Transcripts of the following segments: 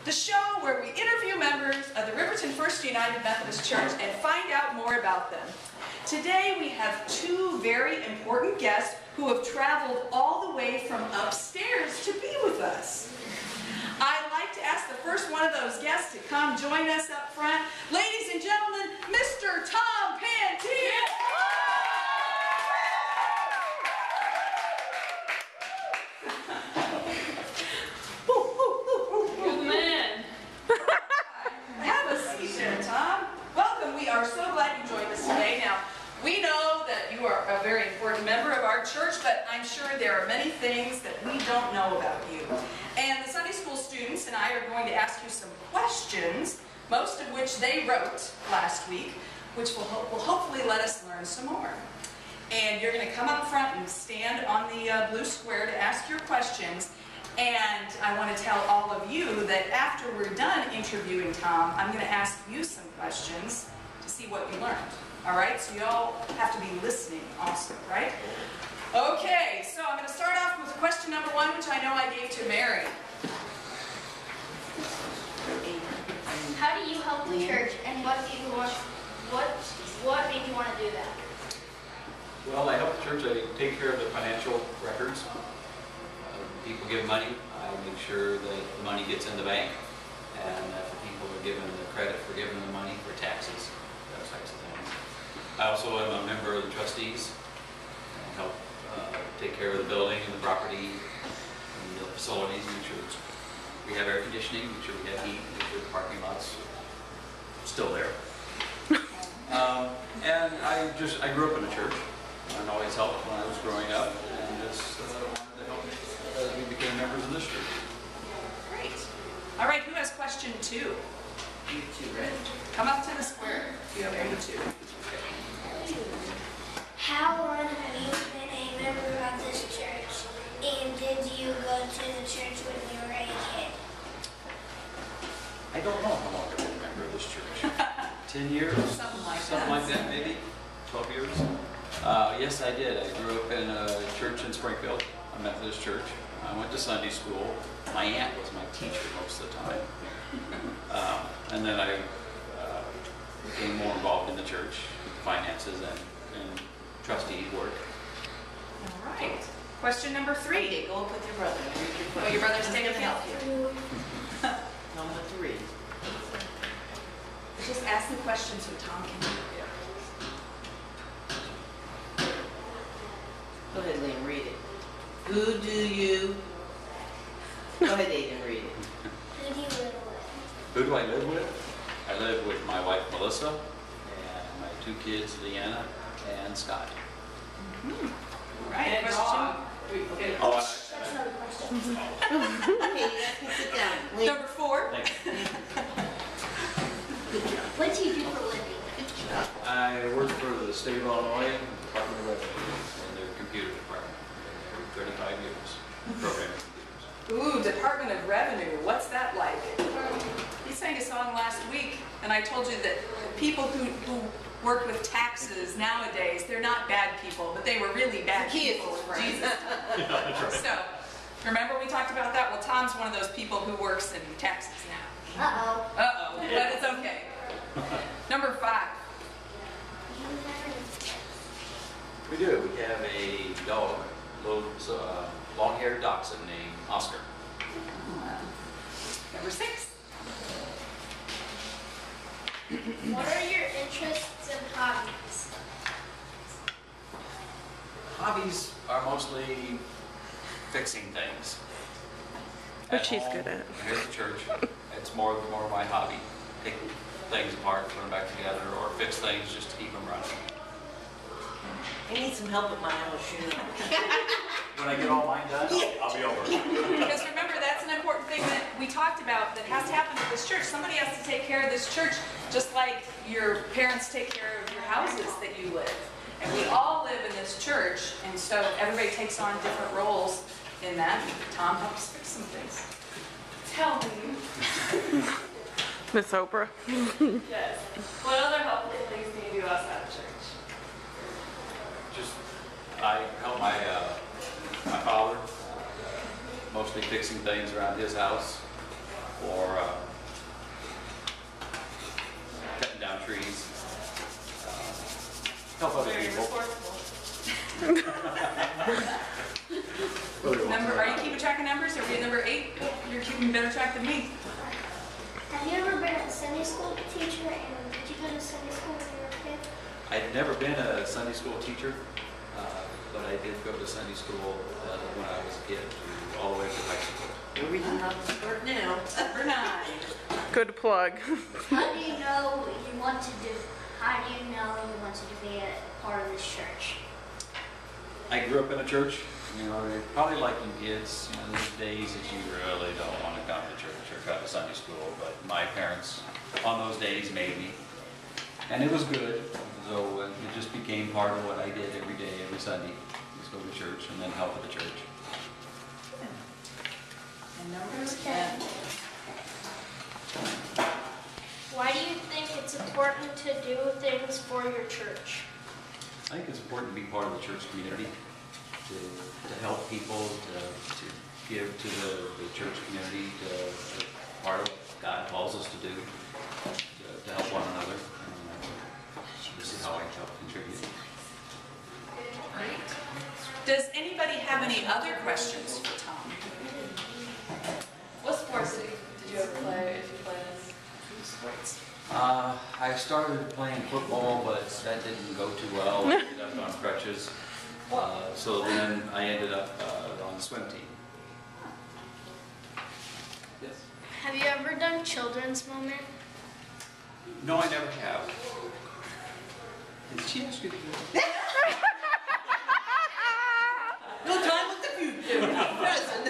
the show where we interview members of the Riverton First United Methodist Church and find out more about them. Today we have two very important guests who have traveled all the way from upstairs to be with us. I'd like to ask the first one of those guests to come join us up front. Ladies and gentlemen, Mr. Tom Pantier! Good man. Have a seat there, Tom. Welcome. We are so glad you joined us today. Now, we know that you are a very important member of our church, but I'm sure there are many things that we don't know about you. And the Sunday school students and I are going to ask you some questions, most of which they wrote last week, which will hopefully let us learn some more. And you're going to come up front and stand on the blue square to ask your questions. And I want to tell all of you that after we're done interviewing Tom, I'm going to ask you some questions to see what you learned. All right? So you all have to be listening also, right? Okay, so I'm going to start off with question number one, which I know I gave to Mary. How do you help the church, and what made you want to do that? Well, I help the church. I take care of the financial records. People give money. I make sure that the money gets in the bank, and that the people are given the credit for giving the money for taxes, those types of things. I also am a member of the trustees and help take care of the building and the property and the facilities, make sure we have air conditioning, make sure we have heat, make sure the parking lot's still there. And I grew up in a church and always helped when I was growing up, and just wanted to help as we became members of this church. Great. All right, who has question two? You too, Rich. Come up to the square if you have any two. How long have you been a member of this church? And did you go to the church when you were a kid? I don't know how long I've been a member of this church. 10 years? Something like that, maybe. 12 years. Yes, I did. I grew up in a church in Springfield, a Methodist church. I went to Sunday school. My aunt was my teacher most of the time. And then I became more involved in the church, finances and trustee work. All right. Question number three. Okay, go up with your brother. Read your Oh, your brother's taking a help you. Number 3. Just ask the question so Tom can hear it. Go ahead, Liam, read it. Who do you... Go ahead, Aiden, read it. Who do you live with? Who do I live with? I live with my wife, Melissa, and my 2 kids, Leanna and Scott. All right. Question. Okay. Oh, That's another question. Okay, you guys can sit down. Liam, Number 4. thank you. What do you do for a living? good job. I work for the state of Illinois, Department of Revenue, in their computer department. For 35 years, programming computers. Ooh, Department of Revenue. What's that like? You sang a song last week, and I told you that people who work with taxes nowadays, they're not bad people, but they were really bad people in Jesus. Yeah, that's right. So, remember we talked about that? Well, Tom's one of those people who works in taxes now. Uh-oh. Uh-oh, but it's okay. Number 5. We do. We have a dog, little long-haired dachshund named Oscar. Number 6. What are your interests and hobbies? Hobbies are mostly fixing things. Which she's home, good at. Here at the church, it's more my hobby. Take things apart, put them back together, or fix things just to keep them running. I need some help with my own shoe. When I get all mine done, I'll be over. Because remember, that's an important thing that we talked about that has to happen at this church. Somebody has to take care of this church, just like your parents take care of your houses that you live. And we all live in this church, and so everybody takes on different roles in that. Tom helps fix some things. Tell me. Miss Oprah. Yes. What other helpful things do you do outside of church? Just, I help my father, mostly fixing things around his house, or track than me. Have you ever been a Sunday school teacher, and did you go to Sunday school when you were a kid? I'd never been a Sunday school teacher, but I did go to Sunday school when I was a kid, all the way through high school. No reason not to start now. Number 9. Good plug. How do you know you want to do? How do you know you wanted to be a part of this church? I grew up in a church. You know, probably like you kids, you know, there's days that you really don't want to come to church or come to Sunday school, but my parents on those days made me. And it was good, so it just became part of what I did every day, every Sunday, was go to church and then help at the church. And number 10. Why do you think it's important to do things for your church? I think it's important to be part of the church community, to help people, to give to the church community, to part of what God calls us to do, to help one another. And this is how I can help contribute. Great. Does anybody have any other questions for Tom? What sports did you ever play, if you played any sports? I started playing football, but that didn't go too well. I ended up on crutches. So then I ended up on the swim team. Yes? Have you ever done children's moment? No, I never have. Did she ask you to do that? No time with the future. Present.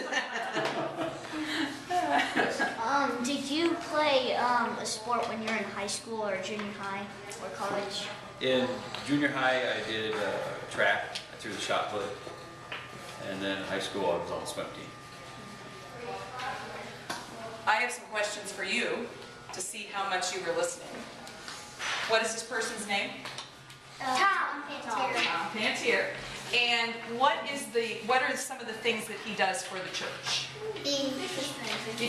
Did you play a sport when you were in high school or junior high or college? In junior high, I did track. I threw the shot put. And then in high school, I was on the swim team. I have some questions for you to see how much you were listening. What is this person's name? Tom Tom Pantier. And what are some of the things that he does for the church? He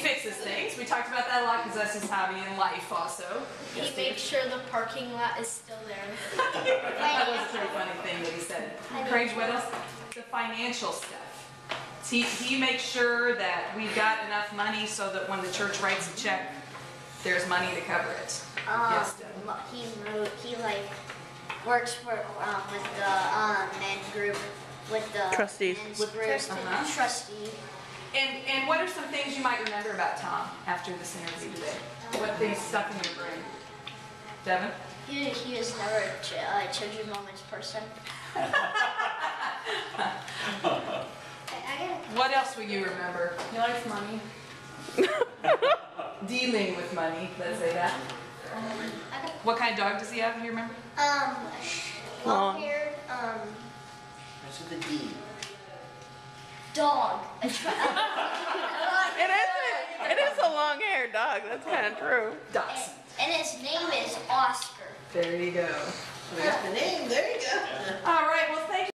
fixes things. We talked about that a lot because that's his hobby in life also. He makes sure the parking lot is still there. That was a pretty funny thing that he said. Craig, what else? The financial stuff. He makes sure that we've got enough money so that when the church writes a check, there's money to cover it. Yes, Deb. He like works for with the men group, with the Trustees. men's With group, uh-huh. trustee. And what are some things you might remember about Tom after this interview today? What things stuck in your brain? Devin? He was never a children's moments person. What else will you remember? He likes money. Dealing with money, let's say that. What kind of dog does he have, do you remember? Long-haired, That's with the D. dog. It is a long-haired dog. That's kind of true. Dachshund. And his name is Oscar. There you go. There's the name. There you go. All right,